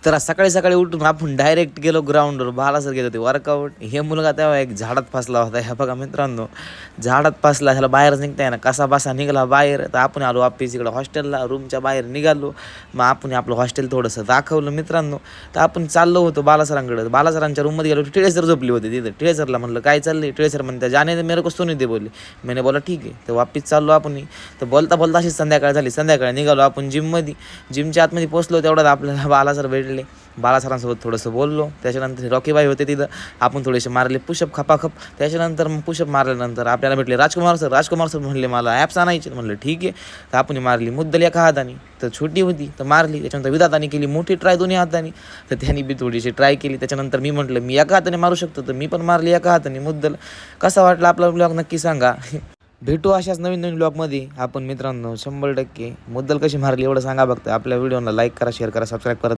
तर आज सकाळी सकाळी उठून आपण डायरेक्ट गेलो ग्राउंडवर. बालासर गेलो ते वर्कआउट. हे मुलगा तेव्हा एक झाडात फसला होता. ह्या बघा मित्रांनो, झाडात फसला, ह्याला बाहेरच निघता येईना, कसा बसा निघाला बाहेर. तर आपण आलो वापिस इकडं हॉस्टेलला, रूमच्या बाहेर निघालो. मग आपण आपलं हॉस्टेल थोडंसं दाखवलं मित्रांनो. तर आपण चाललो होतो बालासरांकडे. बालासरांच्या रूममध्ये गेलो, टिळे सर झोपली होती तिथं. टिळे सरला म्हणलं काय चाललंय? टिळे सर म्हणते जाने मेरे को सोनी दे बोलले. मैंने बोला ठीक आहे. तर वापिस चाललो आपण. तर बोलता बोलता अशीच संध्याकाळ झाली. संध्याकाळी निघालो आपण जिममध्ये. जिमच्या आतमध्ये पोचलो, तेवढ्यात आपल्याला बालासर भेटले. बालासरांसोबत थोडंसं बोललो. त्याच्यानंतर रॉकीबाई होते तिथं, आपण थोडेसे मारले पुशअप खपाखप. त्याच्यानंतर मग पुशअप मारल्यानंतर आपल्याला भेटले राजकुमार सर. राजकुमार सर म्हणले मला ॲप्स आणायचे. म्हणलं ठीक आहे. तर आपण मारली मुद्दल एका हाताने, तर छोटी होती तर मारली. त्याच्यानंतर विधाताने केली मोठी ट्राय दोन्ही हाताने, तर त्यांनी बी थोडीशी ट्राय केली. त्याच्यानंतर मी म्हटलं मी एका हाताने मारू शकतो, तर मी पण मारली एका हाताने मुद्दल. कसा वाटला आपला ब्लॉग नक्की सांगा. भेटू अशाच नवीन नवीन ब्लॉगमध्ये आपण मित्रांनो. 100% मुद्दल कशी मारली एवढं सांगा फक्त. आपल्या व्हिडिओला लाईक करा, शेअर करा, सबस्क्राईब करा.